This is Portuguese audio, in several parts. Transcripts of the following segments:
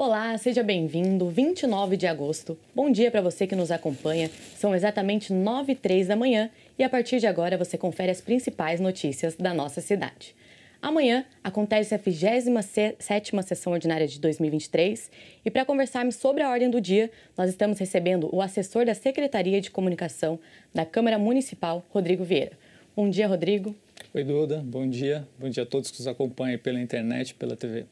Olá, seja bem-vindo, 29 de agosto. Bom dia para você que nos acompanha. São exatamente 9h03 da manhã e a partir de agora você confere as principais notícias da nossa cidade. Amanhã acontece a 27ª sessão ordinária de 2023 e para conversarmos sobre a ordem do dia, nós estamos recebendo o assessor da Secretaria de Comunicação da Câmara Municipal, Rodrigo Vieira. Bom dia, Rodrigo. Oi, Duda. Bom dia. Bom dia a todos que nos acompanham pela internet e pela TV.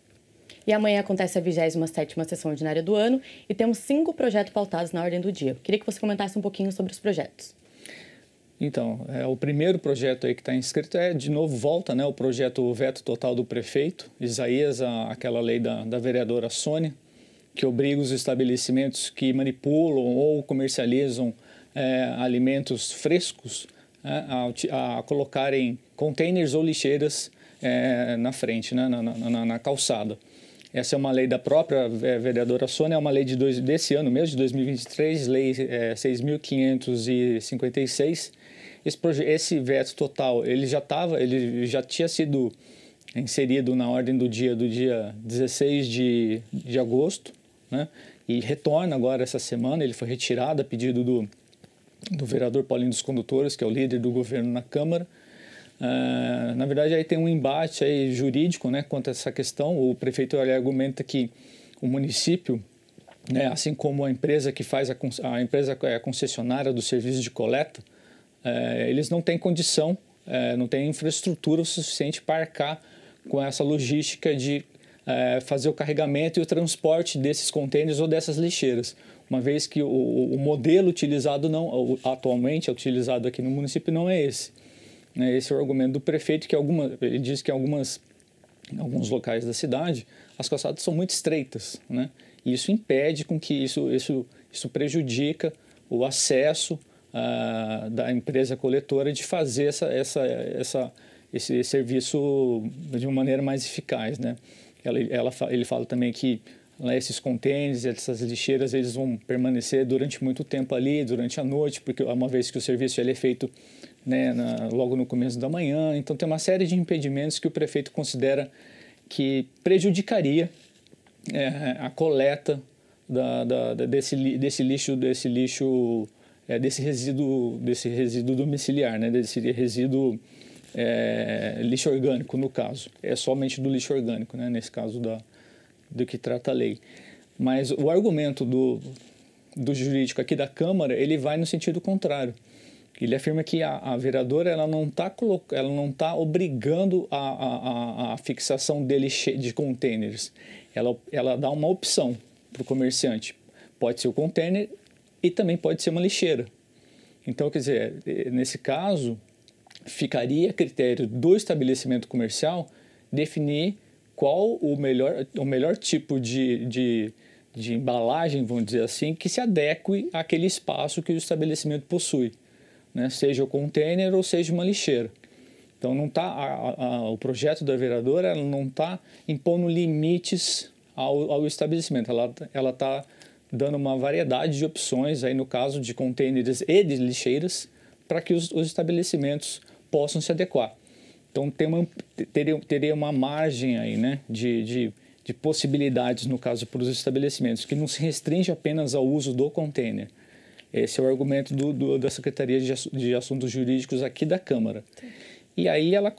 E amanhã acontece a 27ª sessão ordinária do ano e temos 5 projetos pautados na ordem do dia. Queria que você comentasse um pouquinho sobre os projetos. Então, o primeiro projeto aí que está inscrito de novo, volta, o projeto Veto Total do Prefeito, Isaías, aquela lei da vereadora Sônia, que obriga os estabelecimentos que manipulam ou comercializam alimentos frescos a colocarem containers ou lixeiras na frente, na calçada. Essa é uma lei da própria vereadora Sônia, é uma lei desse ano mesmo, de 2023, lei 6.556. Esse veto total, ele já tinha sido inserido na ordem do dia 16 de agosto, e retorna agora essa semana. Ele foi retirado a pedido do vereador Paulinho dos Condutores, que é o líder do governo na Câmara. Na verdade, aí tem um embate aí jurídico, quanto a essa questão. O prefeito argumenta que o município, assim como a empresa que faz a empresa concessionária do serviço de coleta, eles não têm condição, não têm infraestrutura suficiente para arcar com essa logística de fazer o carregamento e o transporte desses contêineres ou dessas lixeiras, uma vez que o modelo utilizado atualmente utilizado aqui no município não é esse. Esse é o argumento do prefeito, que ele diz que em alguns locais da cidade as calçadas são muito estreitas, e isso impede com que isso prejudica o acesso da empresa coletora de fazer esse serviço de uma maneira mais eficaz, Ele fala também que esses contêineres, essas lixeiras, eles vão permanecer durante muito tempo ali, durante a noite, porque uma vez que o serviço ele é feito logo no começo da manhã. Então tem uma série de impedimentos que o prefeito considera que prejudicaria a coleta desse resíduo domiciliar, desse resíduo lixo orgânico, no caso. É somente do lixo orgânico, nesse caso do que trata a lei. Mas o argumento do jurídico aqui da Câmara, ele vai no sentido contrário. Ele afirma que a vereadora ela não tá obrigando a fixação de containers. Ela dá uma opção para o comerciante. Pode ser o container e também pode ser uma lixeira. Então, quer dizer, nesse caso, ficaria a critério do estabelecimento comercial definir qual o melhor tipo de embalagem, vamos dizer assim, que se adeque àquele espaço que o estabelecimento possui. Seja o container ou seja uma lixeira. Então o projeto da vereadora não está impondo limites ao estabelecimento. Ela está dando uma variedade de opções, aí no caso de containers e de lixeiras, para que os estabelecimentos possam se adequar. Então teria uma margem aí, de possibilidades, no caso, para os estabelecimentos, que não se restringe apenas ao uso do container. Esse é o argumento da Secretaria de Assuntos Jurídicos aqui da Câmara. E aí a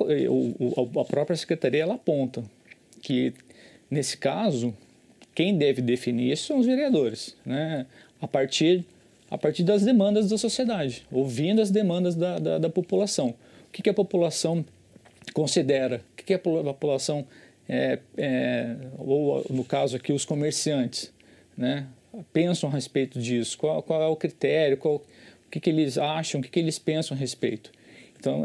própria Secretaria ela aponta que, nesse caso, quem deve definir isso são os vereadores, a partir das demandas da sociedade, ouvindo as demandas da população. O que a população considera, o que a população, ou no caso aqui os comerciantes, pensam a respeito disso, qual é o critério, o que eles acham, o que eles pensam a respeito. Então,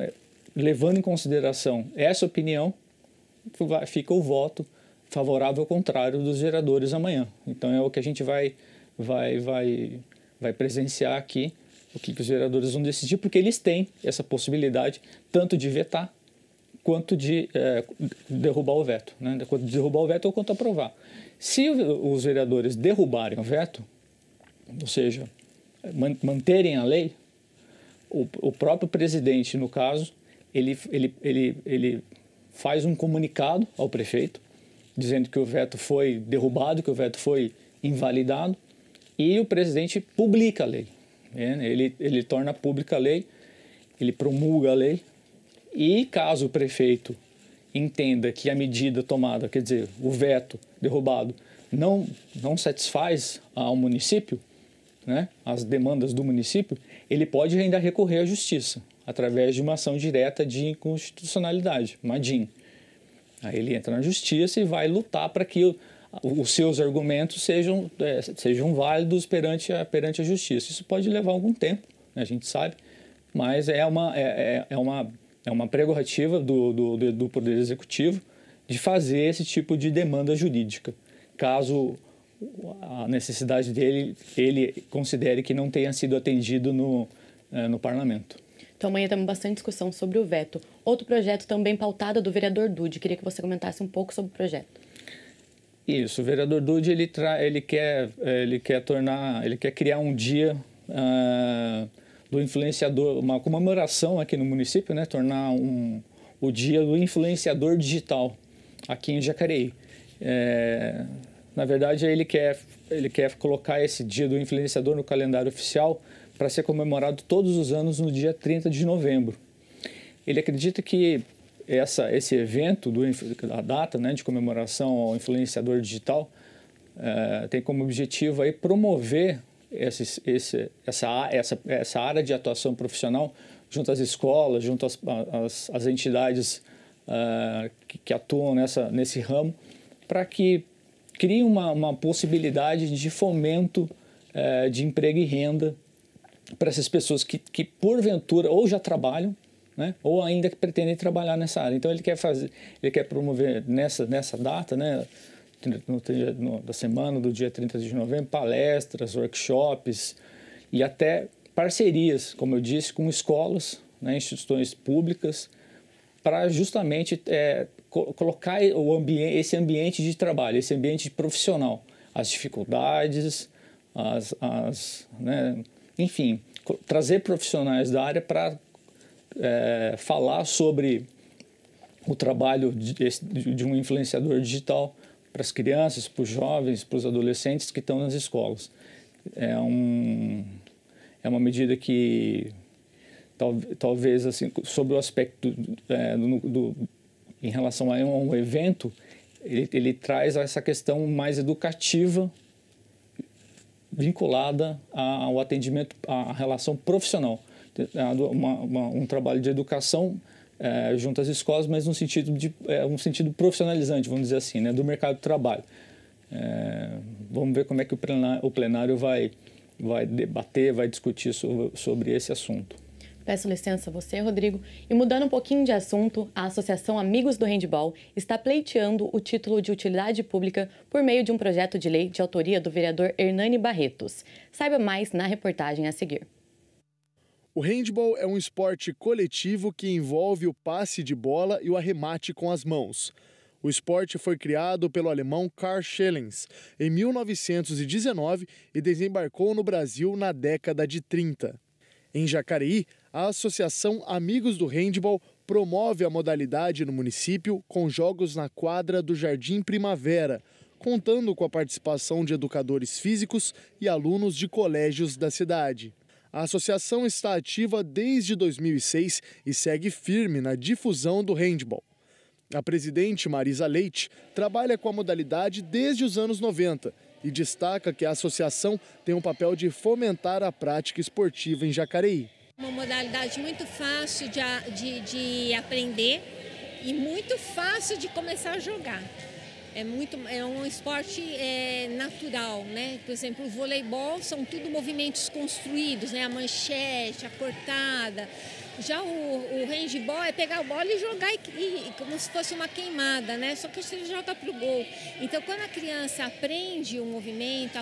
levando em consideração essa opinião, fica o voto favorável ao contrário dos vereadores amanhã. Então, é o que a gente vai presenciar aqui, o que os vereadores vão decidir, porque eles têm essa possibilidade tanto de vetar quanto de derrubar o veto, quanto de derrubar o veto ou quanto aprovar. Se os vereadores derrubarem o veto, ou seja, manterem a lei, o próprio presidente, no caso, ele faz um comunicado ao prefeito dizendo que o veto foi derrubado, que o veto foi invalidado, e o presidente publica a lei. Ele torna pública a lei, ele promulga a lei, e caso o prefeito entenda que a medida tomada, quer dizer, o veto derrubado, não satisfaz ao município, né, as demandas do município, ele pode ainda recorrer à justiça, através de uma ação direta de inconstitucionalidade, uma DIN. Aí ele entra na justiça e vai lutar para que os seus argumentos sejam válidos perante a justiça. Isso pode levar algum tempo, né, a gente sabe, mas é uma prerrogativa do Poder Executivo de fazer esse tipo de demanda jurídica, caso a necessidade dele, ele considere que não tenha sido atendido no Parlamento. Então, amanhã temos bastante discussão sobre o veto. Outro projeto também pautado do vereador Dude. Queria que você comentasse um pouco sobre o projeto. Isso, o vereador Dude, ele quer criar um dia do influenciador, uma comemoração aqui no município, né? Tornar o dia do influenciador digital aqui em Jacareí. Na verdade, ele quer colocar esse dia do influenciador no calendário oficial para ser comemorado todos os anos no dia 30 de novembro. Ele acredita que esse evento, a data, né, de comemoração ao influenciador digital, tem como objetivo aí promover essa área de atuação profissional junto às escolas, junto às entidades que atuam nesse ramo, para que crie uma possibilidade de fomento de emprego e renda para essas pessoas que porventura ou já trabalham, né, ou ainda que pretendem trabalhar nessa área. Então ele quer promover nessa data, né, da semana do dia 30 de novembro, palestras, workshops e até parcerias, como eu disse, com escolas, né, instituições públicas, para justamente colocar esse ambiente de trabalho, esse ambiente profissional, as dificuldades, né, enfim, trazer profissionais da área para falar sobre o trabalho de um influenciador digital para as crianças, para os jovens, para os adolescentes que estão nas escolas. É uma medida que talvez assim, sobre o aspecto em relação a um evento, ele traz essa questão mais educativa vinculada ao atendimento, à relação profissional, um trabalho de educação junto às escolas, mas no sentido um sentido profissionalizante, vamos dizer assim, né, do mercado de trabalho. Vamos ver como é que o plenário vai debater, vai discutir sobre esse assunto. Peço licença a você, Rodrigo. E mudando um pouquinho de assunto, a Associação Amigos do Handball está pleiteando o título de utilidade pública por meio de um projeto de lei de autoria do vereador Hernani Barretos. Saiba mais na reportagem a seguir. O handball é um esporte coletivo que envolve o passe de bola e o arremate com as mãos. O esporte foi criado pelo alemão Karl Schellens em 1919 e desembarcou no Brasil na década de 30. Em Jacareí, a Associação Amigos do Handball promove a modalidade no município com jogos na quadra do Jardim Primavera, contando com a participação de educadores físicos e alunos de colégios da cidade. A associação está ativa desde 2006 e segue firme na difusão do handball. A presidente Marisa Leite trabalha com a modalidade desde os anos 90 e destaca que a associação tem um papel de fomentar a prática esportiva em Jacareí. Uma modalidade muito fácil de aprender e muito fácil de começar a jogar. É um esporte natural, né? Por exemplo, o voleibol são tudo movimentos construídos, né? A manchete, a cortada. Já o handball é pegar a bola e jogar como se fosse uma queimada, né? Só que você joga para o gol. Então, quando a criança aprende o movimento,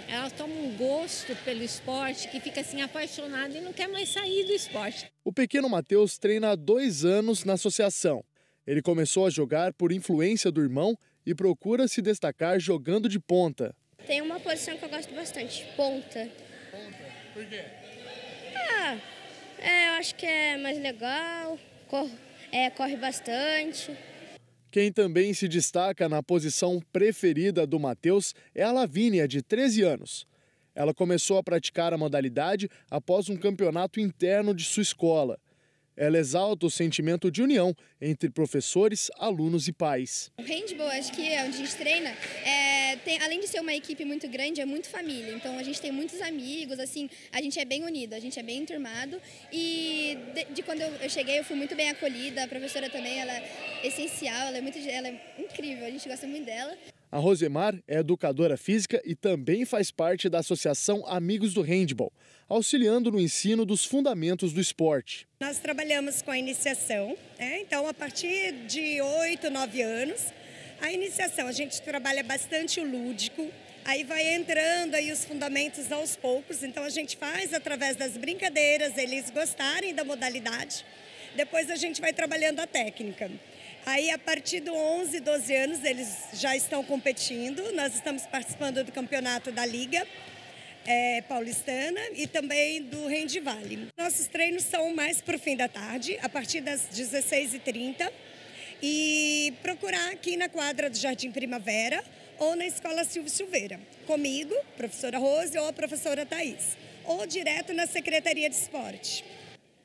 ela toma um gosto pelo esporte que fica assim apaixonada e não quer mais sair do esporte. O pequeno Matheus treina há 2 anos na associação. Ele começou a jogar por influência do irmão e procura se destacar jogando de ponta. Tem uma posição que eu gosto bastante, ponta. Ponta? Por quê? Eu acho que é mais legal, corre bastante. Quem também se destaca na posição preferida do Matheus é a Lavínia, de 13 anos. Ela começou a praticar a modalidade após um campeonato interno de sua escola. Ela exalta o sentimento de união entre professores, alunos e pais. O handball, acho que é onde a gente treina, além de ser uma equipe muito grande, é muito família. Então a gente tem muitos amigos, assim, a gente é bem unido, a gente é bem enturmado. E de quando eu cheguei, eu fui muito bem acolhida. A professora também, ela é essencial, ela é incrível, a gente gosta muito dela. A Rosemar é educadora física e também faz parte da Associação Amigos do Handball, auxiliando no ensino dos fundamentos do esporte. Nós trabalhamos com a iniciação, então a partir de 8, 9 anos, a iniciação, a gente trabalha bastante o lúdico, aí vai entrando aí os fundamentos aos poucos, então a gente faz através das brincadeiras, eles gostarem da modalidade, depois a gente vai trabalhando a técnica. Aí, a partir dos 11, 12 anos, eles já estão competindo. Nós estamos participando do campeonato da Liga Paulistana e também do Handvale. Nossos treinos são mais para o fim da tarde, a partir das 16h30. E procurar aqui na quadra do Jardim Primavera ou na Escola Silvio Silveira. Comigo, professora Rose ou a professora Thaís. Ou direto na Secretaria de Esporte.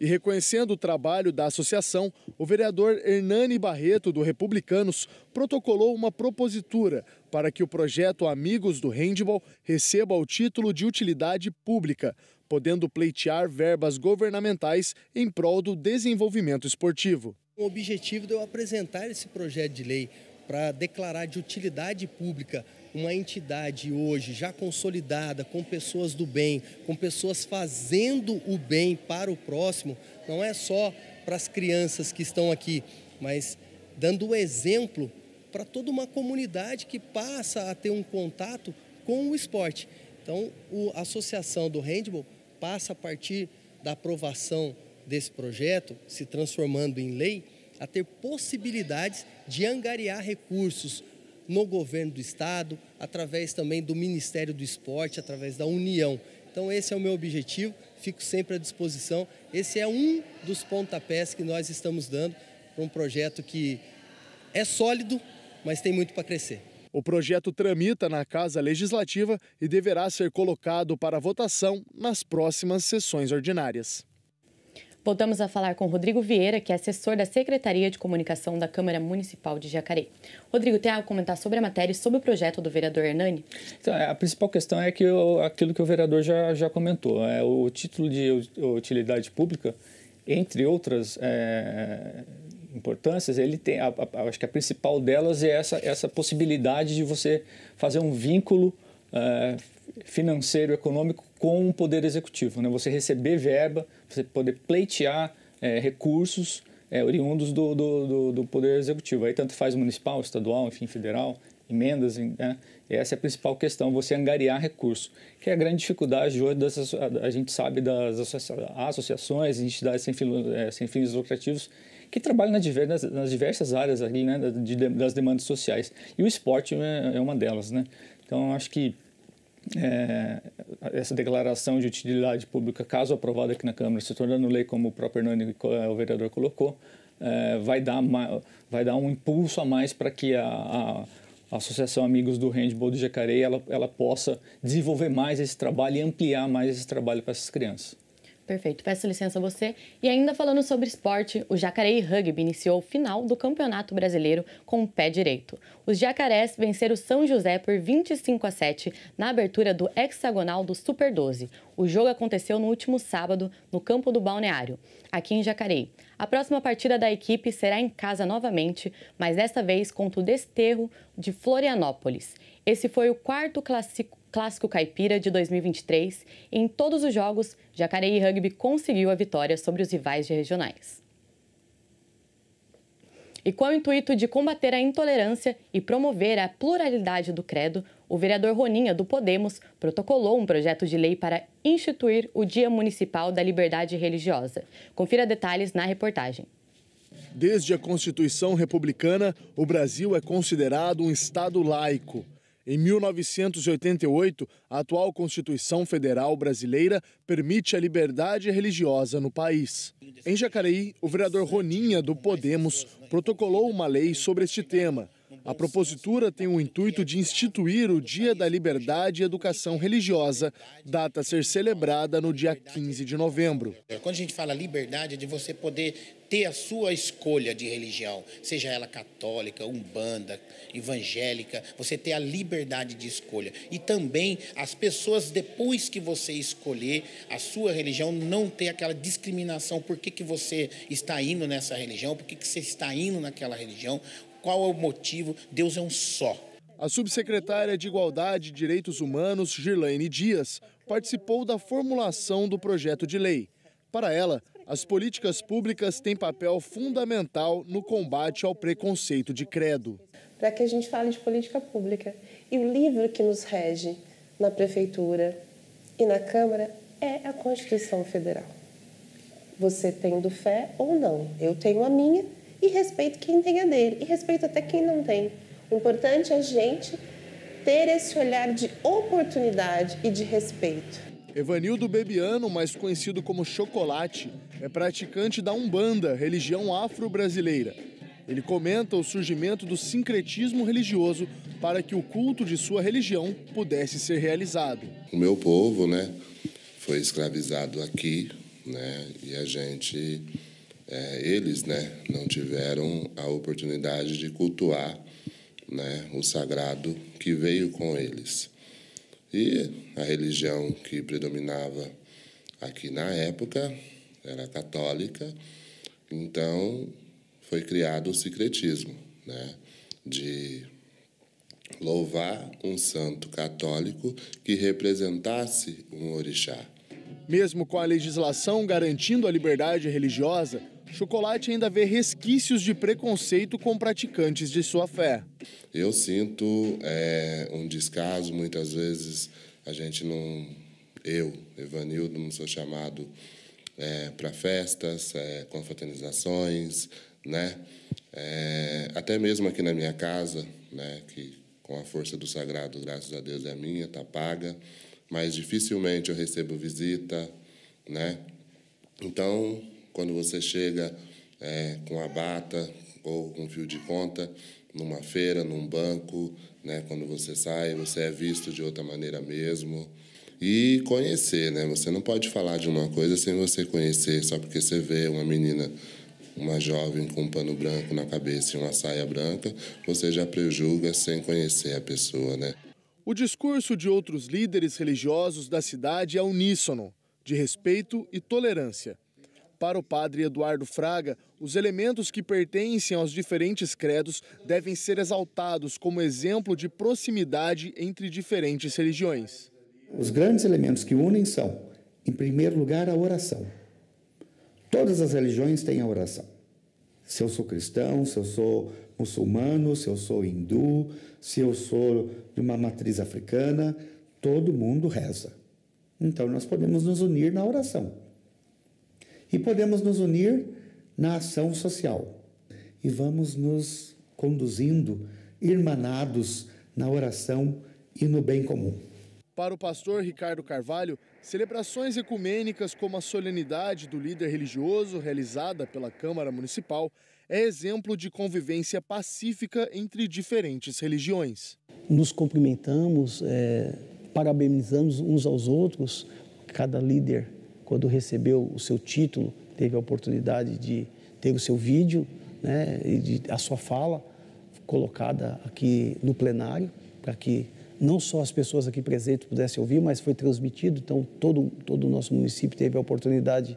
E reconhecendo o trabalho da associação, o vereador Hernani Barreto, do Republicanos, protocolou uma propositura para que o projeto Amigos do Handball receba o título de utilidade pública, podendo pleitear verbas governamentais em prol do desenvolvimento esportivo. O objetivo de eu apresentar esse projeto de lei para declarar de utilidade pública uma entidade hoje já consolidada, com pessoas do bem, com pessoas fazendo o bem para o próximo, não é só para as crianças que estão aqui, mas dando o exemplo para toda uma comunidade que passa a ter um contato com o esporte. Então, a Associação do Handball passa, a partir da aprovação desse projeto, se transformando em lei, a ter possibilidades de angariar recursos no governo do estado, através também do Ministério do Esporte, através da União. Então esse é o meu objetivo, fico sempre à disposição. Esse é um dos pontapés que nós estamos dando para um projeto que é sólido, mas tem muito para crescer. O projeto tramita na Casa Legislativa e deverá ser colocado para votação nas próximas sessões ordinárias. Voltamos a falar com Rodrigo Vieira, que é assessor da Secretaria de Comunicação da Câmara Municipal de Jacareí. Rodrigo, tem algo a comentar sobre a matéria e sobre o projeto do vereador Hernani? Então, a principal questão é que aquilo que o vereador já comentou. O título de utilidade pública, entre outras importâncias, ele tem, acho que a principal delas é essa possibilidade de você fazer um vínculo financeiro, econômico com o Poder Executivo, né? Você receber verba, você poder pleitear recursos oriundos do Poder Executivo. Aí tanto faz municipal, estadual, enfim, federal, emendas, né? Essa é a principal questão, você angariar recursos, que é a grande dificuldade hoje, a gente sabe das associações, entidades sem fins lucrativos, que trabalham nas diversas áreas ali, né, das demandas sociais. E o esporte é uma delas, né? Então, acho que essa declaração de utilidade pública, caso aprovada aqui na Câmara, se tornando lei, como o próprio Hernani, o vereador, colocou, vai dar um impulso a mais para que a Associação Amigos do Handball de Jacareí ela possa desenvolver mais esse trabalho e ampliar mais esse trabalho para essas crianças. Perfeito, peço licença a você. E ainda falando sobre esporte, o Jacareí Rugby iniciou o final do Campeonato Brasileiro com o pé direito. Os jacarés venceram o São José por 25-7 na abertura do hexagonal do Super 12. O jogo aconteceu no último sábado no campo do Balneário, aqui em Jacareí. A próxima partida da equipe será em casa novamente, mas desta vez contra o Desterro de Florianópolis. Esse foi o quarto Clássico Caipira de 2023 e em todos os jogos, Jacareí Rugby conseguiu a vitória sobre os rivais regionais. E com o intuito de combater a intolerância e promover a pluralidade do credo, o vereador Roninha, do Podemos, protocolou um projeto de lei para instituir o Dia Municipal da Liberdade Religiosa. Confira detalhes na reportagem. Desde a Constituição Republicana, o Brasil é considerado um Estado laico. Em 1988, a atual Constituição Federal brasileira permite a liberdade religiosa no país. Em Jacareí, o vereador Roninha, do Podemos, protocolou uma lei sobre este tema. A propositura tem o intuito de instituir o Dia da Liberdade e Educação Religiosa, data a ser celebrada no dia 15 de novembro. Quando a gente fala liberdade, é de você poder ter a sua escolha de religião, seja ela católica, umbanda, evangélica, você ter a liberdade de escolha. E também as pessoas, depois que você escolher a sua religião, não ter aquela discriminação, por que você está indo nessa religião, por que você está indo naquela religião, qual é o motivo, Deus é um só. A subsecretária de Igualdade e Direitos Humanos, Girlaine Dias, participou da formulação do projeto de lei. Para ela, as políticas públicas têm papel fundamental no combate ao preconceito de credo. Para que a gente fale de política pública. E o livro que nos rege na Prefeitura e na Câmara é a Constituição Federal. Você tendo fé ou não, eu tenho a minha e respeito quem tem a dele, e respeito até quem não tem. O importante é a gente ter esse olhar de oportunidade e de respeito. Evanildo Bebiano, mais conhecido como Chocolate, é praticante da Umbanda, religião afro-brasileira. Ele comenta o surgimento do sincretismo religioso para que o culto de sua religião pudesse ser realizado. O meu povo, foi escravizado aqui, e a gente... eles não tiveram a oportunidade de cultuar o sagrado que veio com eles. E a religião que predominava aqui na época era católica, então foi criado o sincretismo, de louvar um santo católico que representasse um orixá. Mesmo com a legislação garantindo a liberdade religiosa, Chocolate ainda vê resquícios de preconceito com praticantes de sua fé. Eu sinto um descaso, muitas vezes a gente não... Eu, Evanildo, não sou chamado para festas, confraternizações, até mesmo aqui na minha casa, que com a força do sagrado, graças a Deus, é minha, está paga, mas dificilmente eu recebo visita, Então, quando você chega com a bata ou com fio de conta, numa feira, num banco, quando você sai, você é visto de outra maneira mesmo. E conhecer, Você não pode falar de uma coisa sem você conhecer, só porque você vê uma menina, uma jovem com um pano branco na cabeça e uma saia branca, você já prejulga sem conhecer a pessoa, O discurso de outros líderes religiosos da cidade é uníssono, de respeito e tolerância. Para o padre Eduardo Fraga, os elementos que pertencem aos diferentes credos devem ser exaltados como exemplo de proximidade entre diferentes religiões. Os grandes elementos que unem são, em primeiro lugar, a oração. Todas as religiões têm a oração. Se eu sou cristão, se eu sou muçulmano, se eu sou hindu, se eu sou de uma matriz africana, todo mundo reza. Então, nós podemos nos unir na oração. E podemos nos unir na ação social. E vamos nos conduzindo, irmanados na oração e no bem comum. Para o pastor Ricardo Carvalho, celebrações ecumênicas como a solenidade do líder religioso realizada pela Câmara Municipal é exemplo de convivência pacífica entre diferentes religiões. Nos cumprimentamos, parabenizamos uns aos outros. Cada líder, quando recebeu o seu título, teve a oportunidade de ter o seu vídeo, e a sua fala colocada aqui no plenário, para que não só as pessoas aqui presentes pudessem ouvir, mas foi transmitido. Então, todo o nosso município teve a oportunidade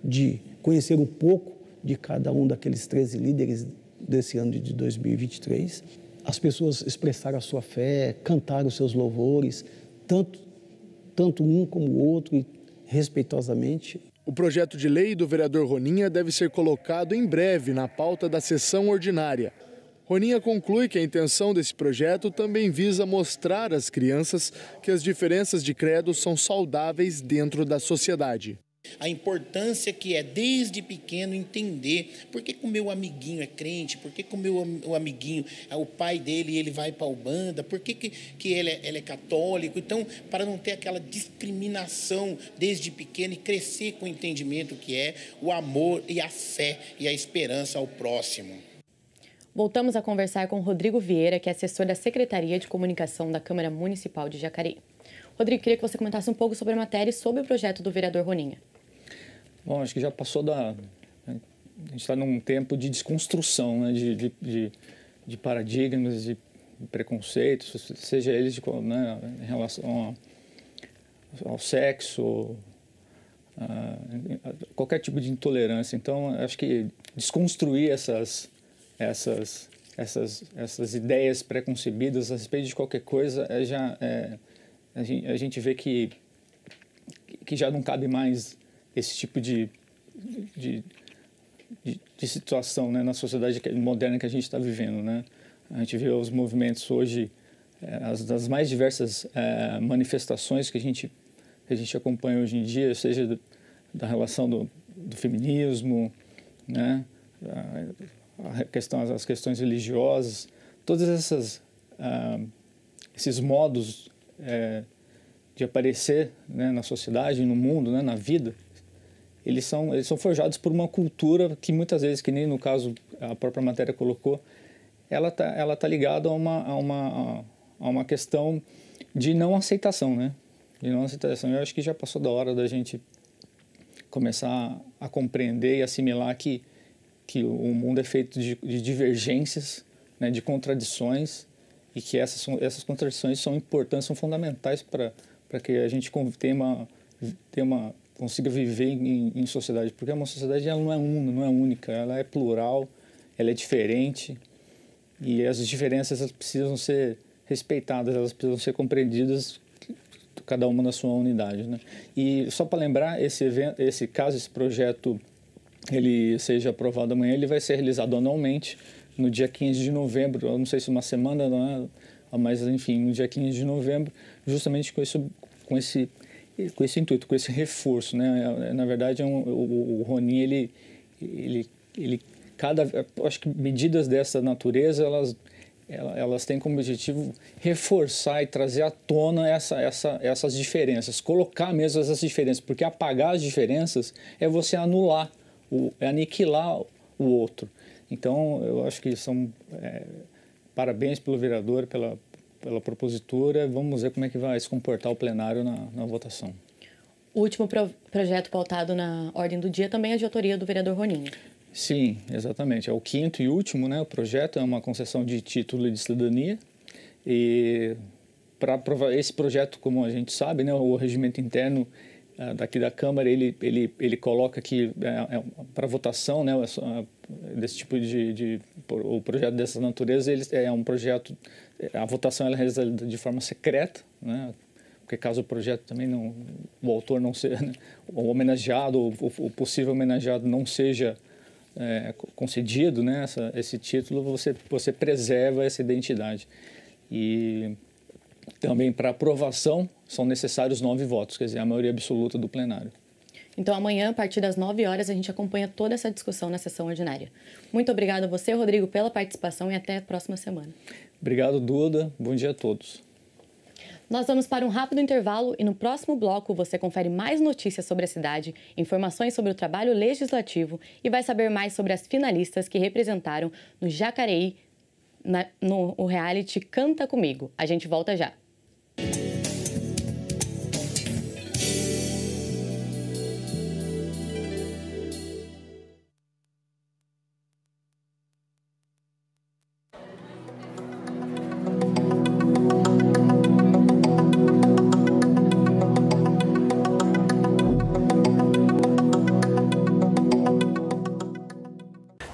de conhecer um pouco de cada um daqueles 13 líderes desse ano de 2023. As pessoas expressaram a sua fé, cantaram os seus louvores, tanto um como o outro, e respeitosamente. O projeto de lei do vereador Roninha deve ser colocado em breve na pauta da sessão ordinária. Roninha conclui que a intenção desse projeto também visa mostrar às crianças que as diferenças de credo são saudáveis dentro da sociedade. A importância que é, desde pequeno, entender por que o meu amiguinho é crente, por que o meu amiguinho, o pai dele, ele vai para a Ubanda, por que ele é católico. Então, para não ter aquela discriminação desde pequeno e crescer com o entendimento que é o amor e a fé e a esperança ao próximo. Voltamos a conversar com Rodrigo Vieira, que é assessor da Secretaria de Comunicação da Câmara Municipal de Jacareí. Rodrigo, queria que você comentasse um pouco sobre a matéria e sobre o projeto do vereador Roninha. Bom, acho que já passou A gente está num tempo de desconstrução, né, de paradigmas, de preconceitos, seja eles em relação ao sexo, qualquer tipo de intolerância. Então, acho que desconstruir essas ideias preconcebidas a respeito de qualquer coisa a gente vê que já não cabe mais esse tipo de situação, né, na sociedade moderna que a gente está vivendo, né? A gente vê os movimentos hoje, as mais diversas manifestações que a gente acompanha hoje em dia, seja da relação do feminismo, né, as questões religiosas, todas esses modos de aparecer, né, na sociedade, no mundo, né, na vida, eles são forjados por uma cultura que muitas vezes, que nem no caso a própria matéria colocou, ela tá ligada a uma questão de não aceitação, né? De não aceitação. Eu acho que já passou da hora da gente começar a compreender e assimilar que o mundo é feito de divergências, né, de contradições, e que essas contradições são importantes, são fundamentais para que a gente consiga viver em sociedade, porque uma sociedade ela não é única, ela é plural, ela é diferente, e as diferenças elas precisam ser respeitadas, elas precisam ser compreendidas, cada uma na sua unidade, né? E só para lembrar, esse projeto, ele seja aprovado amanhã, ele vai ser realizado anualmente, no dia 15 de novembro, eu não sei se uma semana, não é, mas enfim, no dia 15 de novembro, justamente com esse intuito, com esse reforço, né? Na verdade, o Roninha, acho que medidas dessa natureza, elas têm como objetivo reforçar e trazer à tona essas diferenças, colocar mesmo essas diferenças, porque apagar as diferenças é você anular, aniquilar o outro. Então, eu acho que parabéns pelo vereador, pela propositura. Vamos ver como é que vai se comportar o plenário na votação. O último projeto pautado na ordem do dia também é de autoria do vereador Roninha. Sim, exatamente. É o quinto e último, né? O projeto é uma concessão de título de cidadania. E para aprovar esse projeto, como a gente sabe, né, o regimento interno daqui da Câmara, ele coloca que para votação, né, desse tipo o projeto dessa natureza, ele é um projeto, a votação ela é realizada de forma secreta, né, porque caso o projeto também o autor não seja, né, o homenageado, o possível homenageado não seja concedido, né, esse título, você preserva essa identidade. E também para aprovação são necessários 9 votos, quer dizer, a maioria absoluta do plenário. Então, amanhã, a partir das 9 horas, a gente acompanha toda essa discussão na sessão ordinária. Muito obrigada a você, Rodrigo, pela participação e até a próxima semana. Obrigado, Duda. Bom dia a todos. Nós vamos para um rápido intervalo e no próximo bloco você confere mais notícias sobre a cidade, informações sobre o trabalho legislativo e vai saber mais sobre as finalistas que representaram no Jacareí, no reality Canta Comigo. A gente volta já.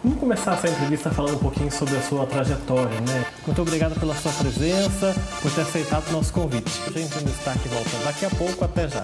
Vamos começar essa entrevista falando um pouquinho sobre a sua trajetória, né? Muito obrigado pela sua presença, por ter aceitado o nosso convite. A gente no destaque volta daqui a pouco, até já.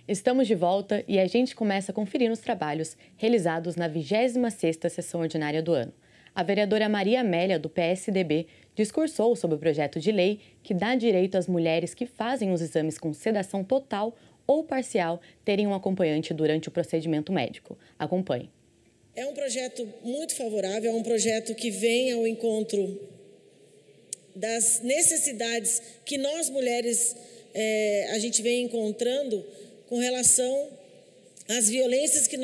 Estamos de volta e a gente começa conferindo os trabalhos realizados na 26ª sessão ordinária do ano. A vereadora Maria Amélia, do PSDB, discursou sobre o projeto de lei que dá direito às mulheres que fazem os exames com sedação total ou parcial terem um acompanhante durante o procedimento médico. Acompanhe. É um projeto muito favorável, é um projeto que vem ao encontro das necessidades que nós mulheres a gente vem encontrando com relação às violências que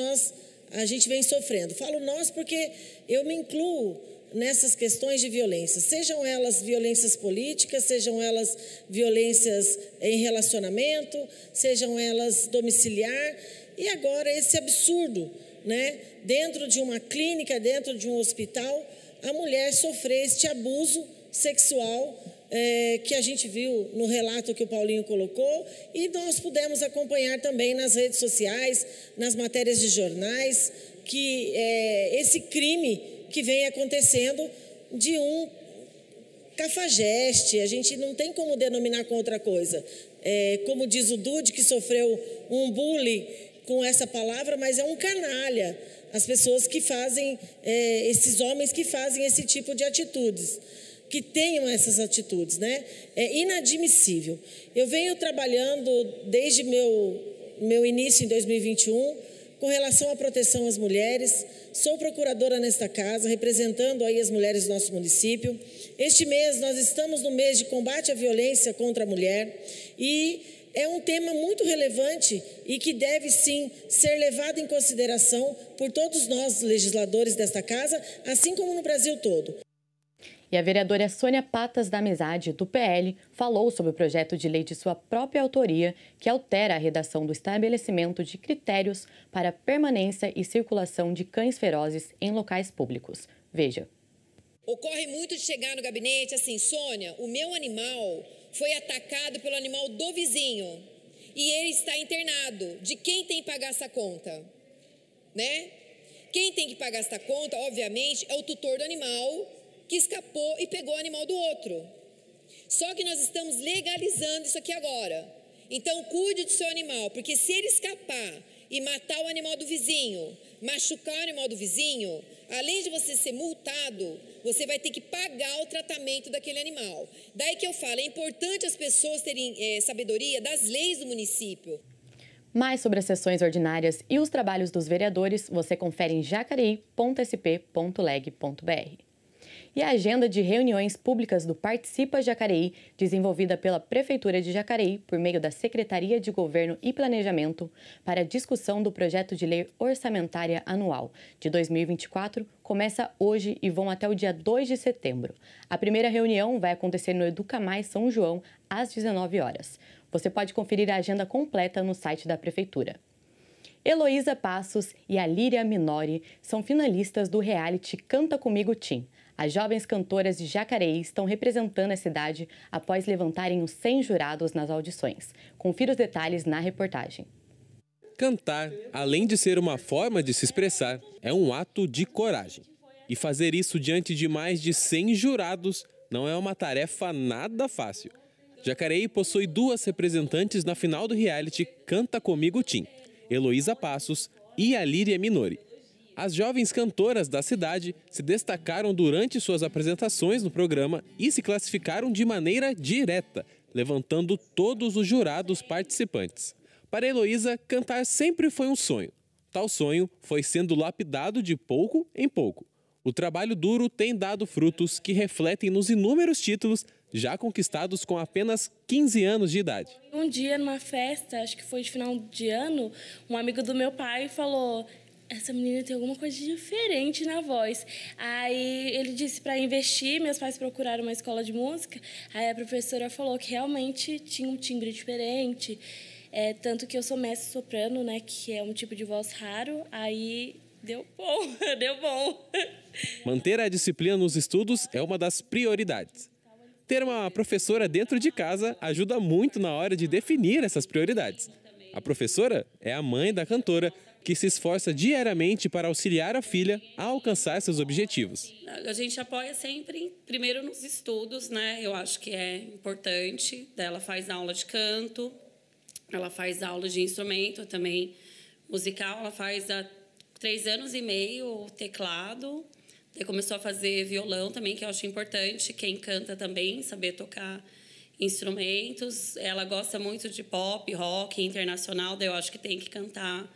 a gente vem sofrendo. Falo nós porque eu me incluo nessas questões de violência, sejam elas violências políticas, sejam elas violências em relacionamento, sejam elas domiciliar, e agora esse absurdo, né? Dentro de uma clínica, dentro de um hospital, a mulher sofrer este abuso sexual que a gente viu no relato que o Paulinho colocou, e nós pudemos acompanhar também nas redes sociais, nas matérias de jornais, que esse crime que vem acontecendo de um cafajeste, a gente não tem como denominar com outra coisa. Como diz o Dude, que sofreu um bullying com essa palavra, mas é um canalha. As pessoas que fazem, esses homens que fazem esse tipo de atitudes, que tenham essas atitudes, né? É inadmissível. Eu venho trabalhando desde meu início em 2021 com relação à proteção às mulheres. Sou procuradora nesta casa, representando aí as mulheres do nosso município. Este mês nós estamos no mês de combate à violência contra a mulher e é um tema muito relevante e que deve sim ser levado em consideração por todos nós legisladores desta casa, assim como no Brasil todo. E a vereadora Sônia Patas da Amizade, do PL, falou sobre o projeto de lei de sua própria autoria que altera a redação do estabelecimento de critérios para permanência e circulação de cães ferozes em locais públicos. Veja. Ocorre muito de chegar no gabinete assim, Sônia, o meu animal foi atacado pelo animal do vizinho e ele está internado. De quem tem que pagar essa conta? Né? Quem tem que pagar essa conta, obviamente, é o tutor do animal que escapou e pegou o animal do outro. Só que nós estamos legalizando isso aqui agora. Então, cuide do seu animal, porque se ele escapar e matar o animal do vizinho, machucar o animal do vizinho, além de você ser multado, você vai ter que pagar o tratamento daquele animal. Daí que eu falo, é importante as pessoas terem sabedoria das leis do município. Mais sobre as sessões ordinárias e os trabalhos dos vereadores, você confere em jacareí.sp.leg.br. E a agenda de reuniões públicas do Participa Jacareí, desenvolvida pela Prefeitura de Jacareí por meio da Secretaria de Governo e Planejamento, para a discussão do projeto de lei orçamentária anual de 2024, começa hoje e vão até o dia 2 de setembro. A primeira reunião vai acontecer no Educa Mais São João, às 19 horas. Você pode conferir a agenda completa no site da Prefeitura. Heloísa Passos e Alíria Minori são finalistas do reality Canta Comigo Tim. As jovens cantoras de Jacareí estão representando a cidade após levantarem os 100 jurados nas audições. Confira os detalhes na reportagem. Cantar, além de ser uma forma de se expressar, é um ato de coragem. E fazer isso diante de mais de 100 jurados não é uma tarefa nada fácil. Jacareí possui 2 representantes na final do reality Canta Comigo Tim, Heloísa Passos e Alíria Minori. As jovens cantoras da cidade se destacaram durante suas apresentações no programa e se classificaram de maneira direta, levantando todos os jurados participantes. Para Heloísa, cantar sempre foi um sonho. Tal sonho foi sendo lapidado de pouco em pouco. O trabalho duro tem dado frutos que refletem nos inúmeros títulos já conquistados com apenas 15 anos de idade. Um dia, numa festa, acho que foi de final de ano, um amigo do meu pai falou: essa menina tem alguma coisa diferente na voz. Aí ele disse para investir, meus pais procuraram uma escola de música, aí a professora falou que realmente tinha um timbre diferente, tanto que eu sou mestre soprano, né, que é um tipo de voz raro, aí deu bom, deu bom. Manter a disciplina nos estudos é uma das prioridades. Ter uma professora dentro de casa ajuda muito na hora de definir essas prioridades. A professora é a mãe da cantora, que se esforça diariamente para auxiliar a filha a alcançar seus objetivos. A gente apoia sempre, primeiro nos estudos, né? Eu acho que é importante. Ela faz aula de canto, ela faz aula de instrumento também musical, ela faz há 3 anos e meio teclado. Daí começou a fazer violão também, que eu acho importante. Quem canta também, saber tocar instrumentos. Ela gosta muito de pop, rock, internacional, daí eu acho que tem que cantar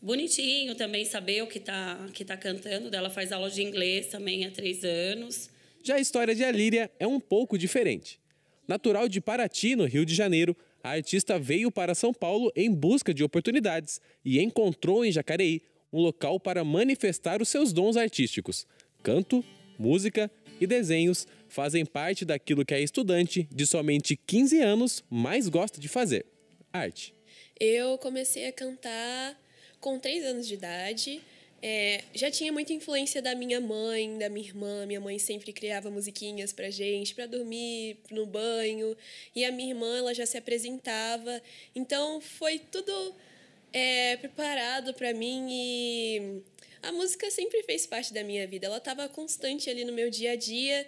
bonitinho também, saber o que tá cantando. Ela faz aula de inglês também há 3 anos. Já a história de Alíria é um pouco diferente. Natural de Paraty, no Rio de Janeiro, a artista veio para São Paulo em busca de oportunidades e encontrou em Jacareí um local para manifestar os seus dons artísticos. Canto, música e desenhos fazem parte daquilo que a estudante de somente 15 anos mais gosta de fazer: arte. Eu comecei a cantar com 3 anos de idade. Já tinha muita influência da minha mãe, da minha irmã. Minha mãe sempre criava musiquinhas pra gente, pra dormir, no banho. E a minha irmã, ela já se apresentava. Então, foi tudo preparado pra mim e a música sempre fez parte da minha vida. Ela estava constante ali no meu dia a dia.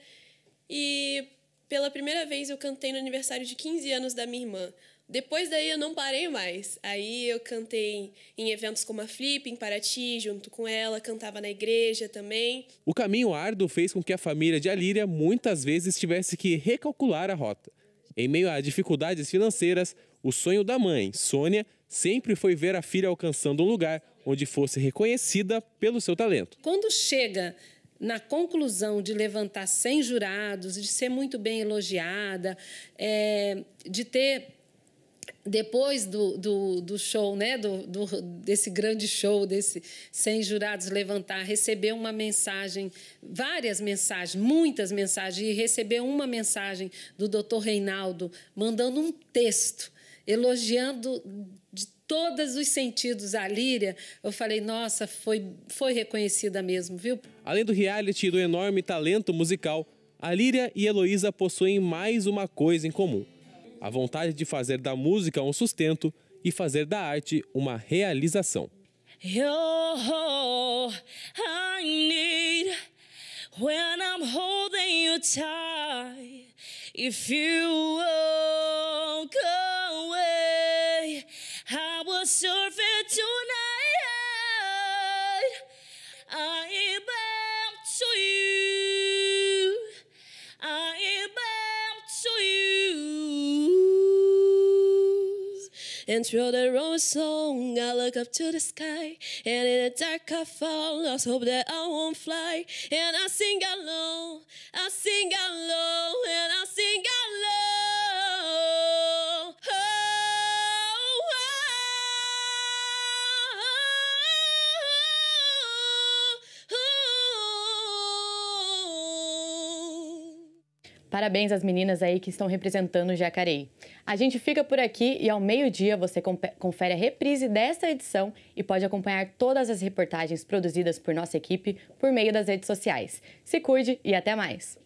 E pela primeira vez eu cantei no aniversário de 15 anos da minha irmã. Depois daí eu não parei mais. Aí eu cantei em eventos como a Flip, em Paraty, junto com ela, cantava na igreja também. O caminho árduo fez com que a família de Alíria muitas vezes tivesse que recalcular a rota. Em meio a dificuldades financeiras, o sonho da mãe, Sônia, sempre foi ver a filha alcançando um lugar onde fosse reconhecida pelo seu talento. Quando chega na conclusão de levantar 100 jurados, de ser muito bem elogiada, de ter, depois do show, né, desse grande show, desse 100 jurados levantar, receber uma mensagem, várias mensagens, muitas mensagens, e receber uma mensagem do Dr. Reinaldo, mandando um texto, elogiando de todos os sentidos a Alíria, eu falei, nossa, foi reconhecida mesmo, viu? Além do reality e do enorme talento musical, Alíria e Heloísa possuem mais uma coisa em comum: a vontade de fazer da música um sustento e fazer da arte uma realização. Oh, I need when I'm holding you tight. If you walk away, I will surf it tonight. I am back to you. I am back to you. And through the road song, I look up to the sky. And in the dark I fall, I hope that I won't fly. And I sing alone, I sing alone, and I sing alone. Parabéns às meninas aí que estão representando o Jacareí. A gente fica por aqui e ao meio-dia você confere a reprise desta edição e pode acompanhar todas as reportagens produzidas por nossa equipe por meio das redes sociais. Se cuide e até mais!